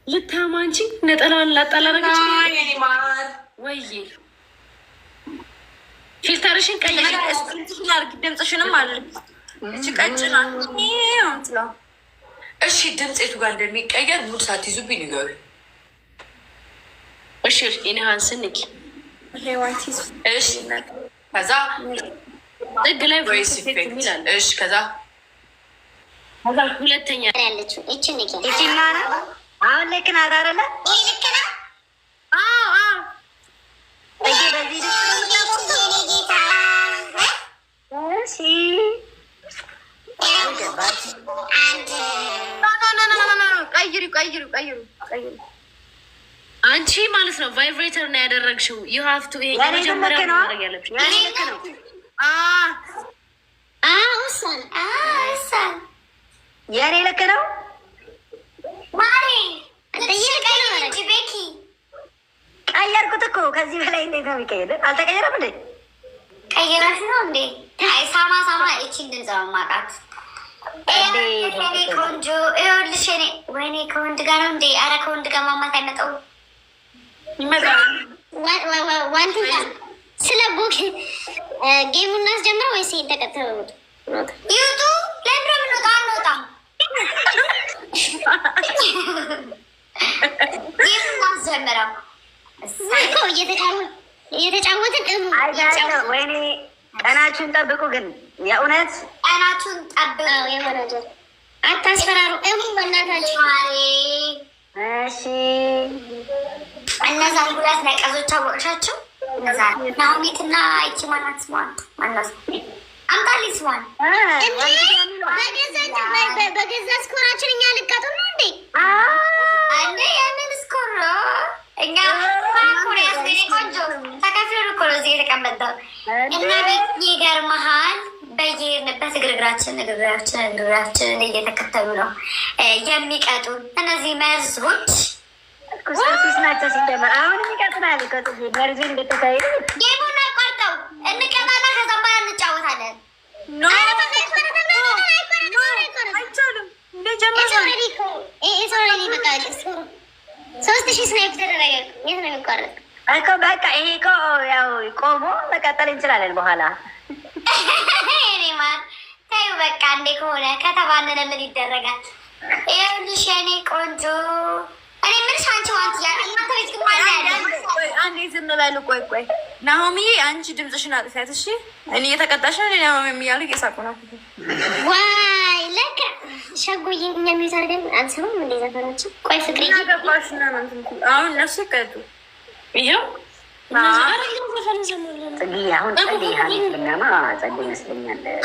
ልታማንቺ ነጠላዋን ላጣላረገች ወይ ፊልተርሽን ቀይሽ። ድምፅሽንም አለ እች ቀጭና ትለው። እሺ ድምፄቱ ጋር እንደሚቀየር ሙድ ሳትይዙብኝ ንገሩ። እሺ ኢንሃንስን ንኪ። እሺ ከዛ ጥግ ላይ ቮይስ ኢፌክት ይላል። እሺ ከዛ ሁለተኛ ያለችው እቺ ንኪ። እቺ ማራ አሁን ልክ ናት አይደለ? ይሄ ልክ ነው። አዎ አዎ እሺ በዚህ እሺ ቀይሩ አንቺ ማለት ነው። ቫይብሬተር ነው ያደረግሽው። ዩ ሃቭ ቱ ይሄ የመጀመሪያው ማድረግ ያለብሽ የኔ ልክ ነው። ቀየርኩት እኮ ከዚህ በላይ እንዴት ነው የሚቀየር? አልተቀየረም እንዴ? ቀየራሽ ነው እንዴ? አይ ሳማ እቺን ድምፅ ማቃት ቆንጆ ይኸውልሽ፣ እኔ ወይኔ ከወንድ ጋር ነው እንዴ? አረ ከወንድ ጋር ማማት አይመጣው ዋንቱ ስለ ቡክ ጌሙ እናስጀምረው ወይስ ተቀጥተው ይውጡ? ለምሮ ምንወጣ አንወጣም። ጌሙ እናስጀምረው እኮ እየተጫወትን ወይኔ ቀናችሁን ጠብቁ። ግን የእውነት ቀናችሁን ጠብቁ። የሆነ አታስፈራሩ። በእናታችሁ እሺ። እነዛን ሁለት ነቀዞች አወቅሻቸው? እነዛ ናሆሚትና ይቺ ማናት ስሟን ማናት አምጣሊ ስሟን በገዛ ስኮራችን እኛ ልቀጡ ነው እንዴ? አንዴ የምን ስኮር እኛ ኮሪያ ቆንጆ ተከፍሎ እኮ ነው እዚህ የተቀመጠው። እና ቤት ይገርመሃል፣ በየሄድንበት እግርግራችን እየተከተሉ ነው የሚቀጡ እነዚህ መርዞች። ሰርቪስ ናቸው ሲጀመር። አሁን ይቀጥላል። መርዙ እንደተካሄዱ ጌሙን አቋርጠው እንቀጣና ከዛ በኋላ እንጫወታለን። ሶስት ሺህ ስናይፕ ተደረገ። የት ነው የሚቋረጥ እኮ? በቃ ይሄ እኮ ያው ቆሞ መቀጠል እንችላለን በኋላ። ማር ታዩ በቃ እንዴ ከሆነ ከተባነነ ምን ይደረጋል? ይኸውልሽ የኔ ቆንጆ እኔ ምን ሻንቺ ዋንት አንዴ ዝም በሉ። ቆይ ናሆሚዬ አንቺ ድምፅሽን አጥፊያት እሺ። እኔ እየተቀጣሽ ነው። ናሆሚ የሚያሉ እየሳቁ ነው። ዋይ ለካ ሸጉዬ የሚታርገን አንሰማም እንዴ ዘፈናችን። ቆይ ፍቅሬ ገባሽ ና አሁን እነሱ ይቀጡ። ይኸው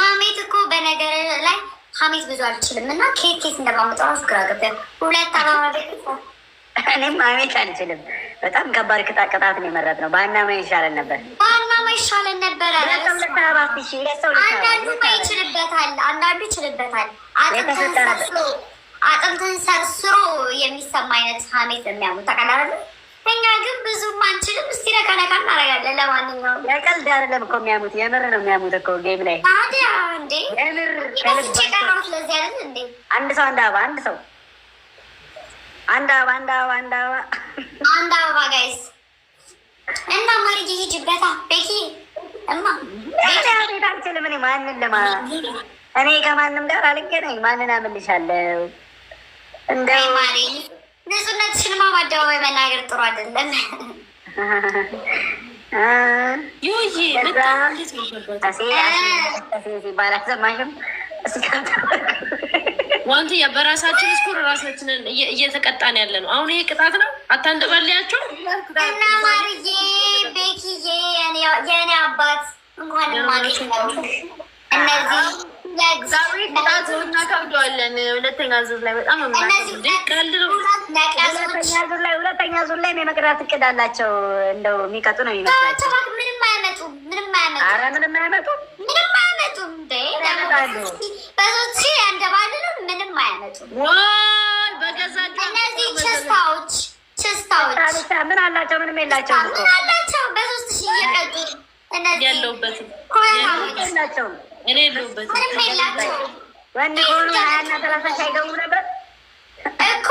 ሀሜት እኮ በነገር ላይ ሀሜት ብዙ አልችልም እና ኬት እንደማመጣው ግራ ገባኝ። ሁለት እኔም ሀሜት አልችልም። በጣም ከባድ ቅጣት ነው የመረጥነው። ባናማ ይሻለን ነበር። ባናማ ይሻለን ነበር። አንዳንዱ ይችልበታል። አጥንትን ሰርስሮ የሚሰማ አይነት ሀሜት የሚያሙት ተቀላለ። እኛ ግን ብዙም አንችልም። እስቲ ነካነካ እናደርጋለን። ለማንኛውም የቀልድ አይደለም እኮ የሚያሙት፣ የምር ነው የሚያሙት እኮ ጌም ላይ ታዲያ እንዴ የምር ከልባቸው። ስለዚህ አይደል እንዴ አንድ ሰው አንድ አበባ ጋይስ እና ማርዬ ሂጅበታ ቤኪ እማ ቤት አልችልም። እኔ ማንን እኔ ከማንም ጋር አልገናኝ። ማንን አምልሻለሁ? እንደው ማሪ ንጹህነትሽንማ በአደባባይ መናገር ጥሩ አይደለም። ሲባል አልሰማሽም? ዋንትያ በራሳችን ስኮር ራሳችንን እየተቀጣን ያለ ነው። አሁን ይሄ ቅጣት ነው። አታንደባልያቸው እና ማርዬ ቤኪዬ የእኔ አባት እንኳን ማግኘት እነዚህ እናከብደዋለን። ሁለተኛ ዙር ላይ በጣም ሁለተኛ ዙር ላይ የመቅጣት እቅድ አላቸው። እንደው የሚቀጡ ነው የሚመስላቸው። ምንም አያመጡም። ኧረ ምንም አያመጡም። በሶስት ሺህ ያንደባልሉ ምንም አያመጡም። እነዚህ ችስታዎች ምን አላቸው? ምንም የላቸው። ምን አላቸው? በሶስት ሺህ እየቀጡ እነዚህ ያለውበትም የላቸውም። እኔ የለሁበትም። ምንም የላቸው። ወንድ ከሆኑ 20 እና 30 ሺህ አይገቡም ነበር እኮ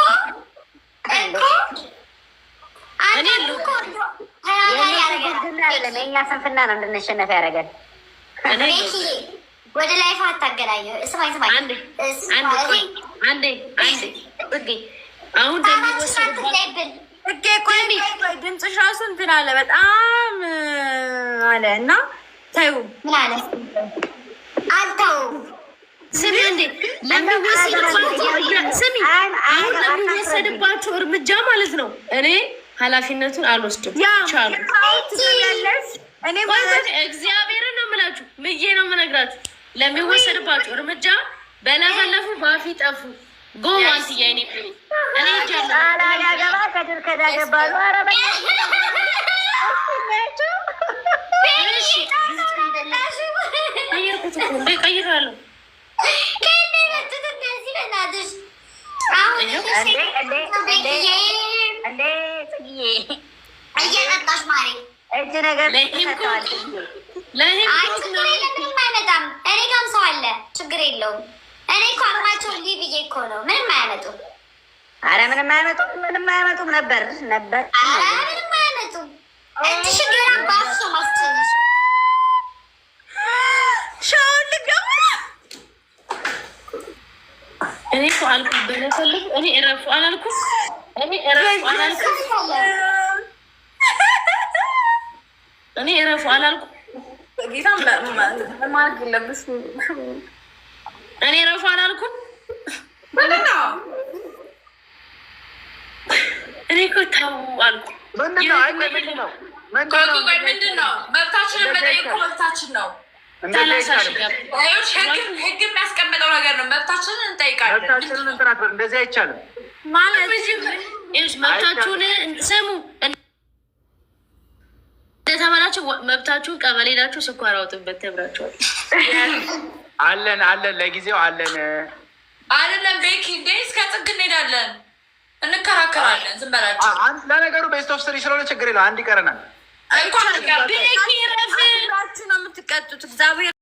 አይደለም የእኛ ስንፍና ነው እንድንሸነፍ ያደረገን። ወደ ላይፍ አታገናኘው። ስማኝ አንዴ አሁን ድምፅሽ ራሱ እንትን አለ በጣም አለ እና ታዩ ምን አለ አልተው ስሚ እንዴ ለሚወሰድባቸው እርምጃ ማለት ነው እኔ ኃላፊነቱን አልወስድም። ቻሉ እግዚአብሔርን ነው የምላችሁ፣ ምዬ ነው የምነግራችሁ። ለሚወሰድባቸው እርምጃ በለፈለፉ ባፊ ጠፉ ጎዋንትያ እኔ ያገባ ከድር ከዳገባሉ ቀይራለሁ እየመጣሽ ማሪ እጅ ነገር አይመጣም። እኔ ጋም ሰው አለ፣ ችግር የለውም። እኔ እኮ አቅማቸው እንዲህ ብዬ እኮ ነው። ምንም አያመጡም። አረ ምንም አያመጡም ነበር ምንም አያመጡም። እጅሽ ገና ባፍሶ ማስጨነሽ እኔ እኮ አልኩኝ በለፈልግ እኔ እረፉ አላልኩም። እኔ እረፉ አላልኩም። እኔ እኮ ተው አልኩ። ምንድን ነው? መብታችንን መጠየቅ መብታችን ነው። ህግ የሚያስቀምጠው ነገር ነው። መብታችንን እንጠይቃለን። እንደዚህ አይቻልም። መብታችሁን ስሙ እንደተባላችሁ መብታችሁን ቀበሌ ሄዳችሁ ስኳር አውጡበት ተብራችኋል። አለን ለጊዜው አለን አይደለም። ቤኪ እስከ ጥግ እንሄዳለን፣ እንከራከራለን። ዝም በላችሁ። ለነገሩ ቤስት ኦፍ ስሪ ስለሆነ ችግር የለው። አንድ ይቀረናል። እንኳን ቤኪ ረፍ ነው የምትቀጡት እግዚአብሔር